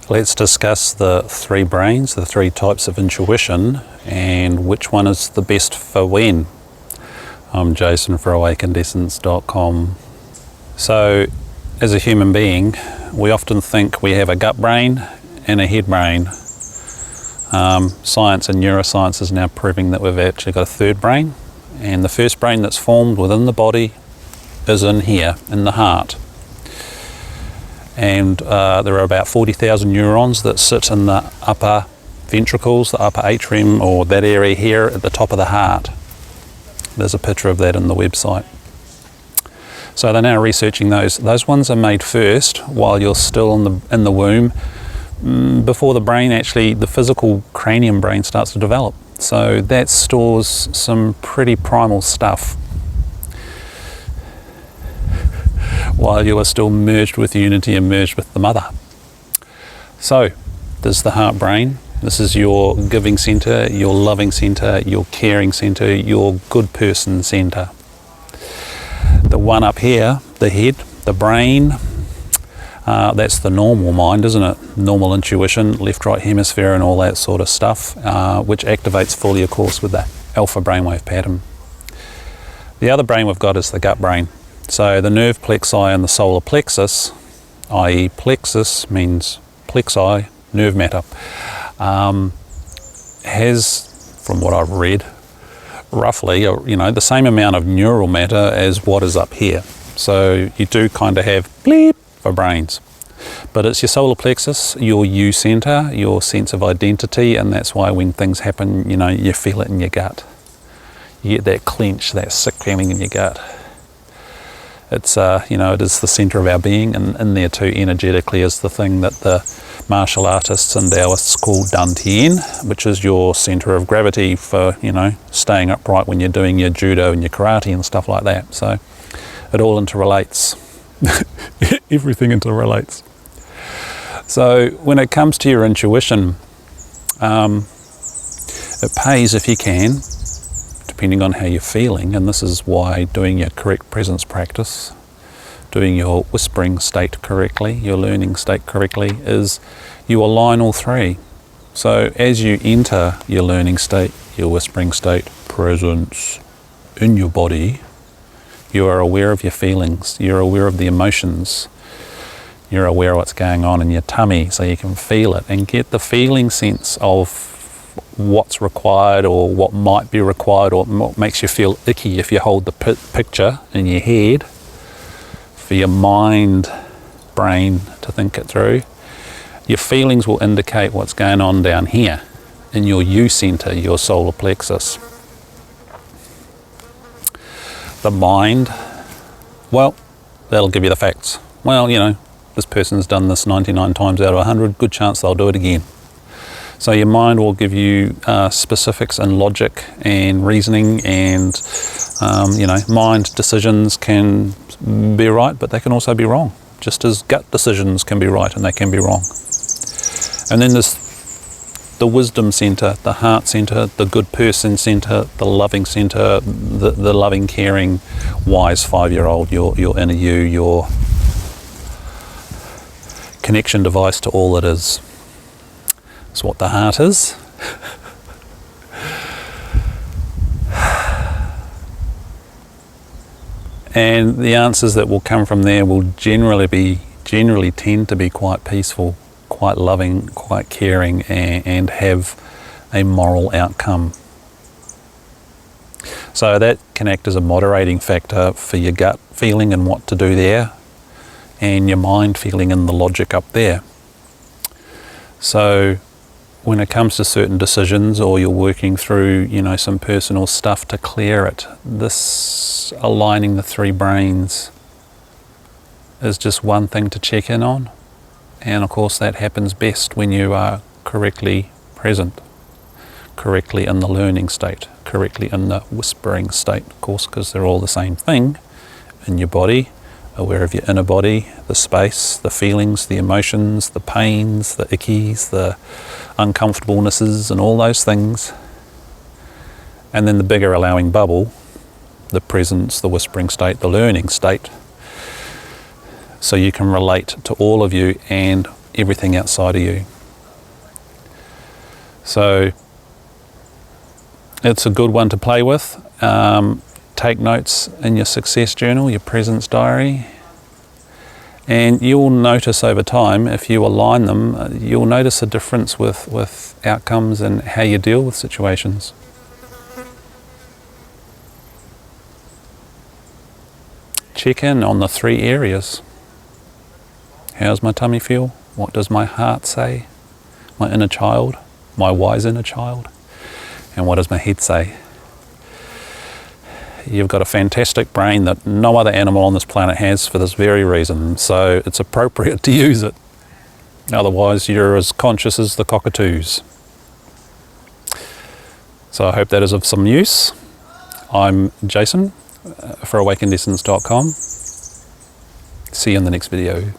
Let's discuss the three brains, the three types of intuition, and which one is the best for when. I'm Jason for AwakenedEssence.com. So, as a human being, we often think we have a gut brain and a head brain. Science and neuroscience is now proving that we've actually got a third brain, and the first brain that's formed within the body is in here, in the heart. And there are about 40,000 neurons that sit in the upper ventricles, the upper atrium, or that area here at the top of the heart. There's a picture of that in the website. So they're now researching those. Those ones are made first while you're still in the womb, before the brain actually, the physical cranium brain starts to develop. So that stores some pretty primal stuff while you are still merged with unity and merged with the mother. So there's the heart brain. This is your giving center, your loving center, your caring center, your good person center. The one up here, the head, the brain, that's the normal mind, isn't it? Normal intuition, left, right hemisphere and all that sort of stuff, which activates fully, of course, with the alpha brainwave pattern. The other brain we've got is the gut brain. So the nerve plexi and the solar plexus, i.e. plexus means plexi, nerve matter, has, from what I've read, roughly, the same amount of neural matter as what is up here. So you do kind of have bleep for brains. But it's your solar plexus, your you center, your sense of identity, and that's why when things happen, you feel it in your gut. You get that clench, that sick feeling in your gut. It's, it is the center of our being, and in there too, energetically, is the thing that the martial artists and Taoists call Dantian, which is your center of gravity for, staying upright when you're doing your judo and your karate and stuff like that. So it all interrelates. Everything interrelates. So when it comes to your intuition, it pays if you can, depending on how you're feeling, and this is why doing your correct presence practice, doing your whispering state correctly, your learning state correctly, is you align all three. So as you enter your learning state, your whispering state, presence in your body, you are aware of your feelings, you're aware of the emotions, you're aware of what's going on in your tummy, so you can feel it and get the feeling sense of what's required or what might be required or what makes you feel icky if you hold the picture in your head for your mind brain to think it through. Your feelings will indicate what's going on down here in your you center, your solar plexus. The mind, well, that'll give you the facts. Well, this person's done this 99 times out of 100, good chance they'll do it again. So your mind will give you specifics and logic and reasoning, and mind decisions can be right, but they can also be wrong, just as gut decisions can be right and they can be wrong. And then there's the wisdom center, the heart center, the good person center, the loving center, the loving, caring, wise 5-year-old, your inner you, your connection device to all that is. That's what the heart is. And the answers that will come from there will generally tend to be quite peaceful, quite loving, quite caring, and have a moral outcome. So that can act as a moderating factor for your gut feeling and what to do there, and your mind feeling and the logic up there. So when it comes to certain decisions, or you're working through, some personal stuff to clear it, this aligning the three brains is just one thing to check in on. And of course that happens best when you are correctly present, correctly in the learning state, correctly in the whispering state, of course, because they're all the same thing in your body, aware of your inner body, the space, the feelings, the emotions, the pains, the ickies, the uncomfortablenesses and all those things. And then the bigger allowing bubble, the presence, the whispering state, the learning state. So you can relate to all of you, and everything outside of you. So it's a good one to play with. Take notes in your success journal, your presence diary, and you'll notice over time, if you align them, you'll notice a difference with outcomes and how you deal with situations. Check in on the 3 areas. How's my tummy feel? What does my heart say? My inner child, my wise inner child. And what does my head say? You've got a fantastic brain that no other animal on this planet has for this very reason, so it's appropriate to use it. Otherwise you're as conscious as the cockatoos. So I hope that is of some use. I'm Jason for AwakenedEssence.com. See you in the next video.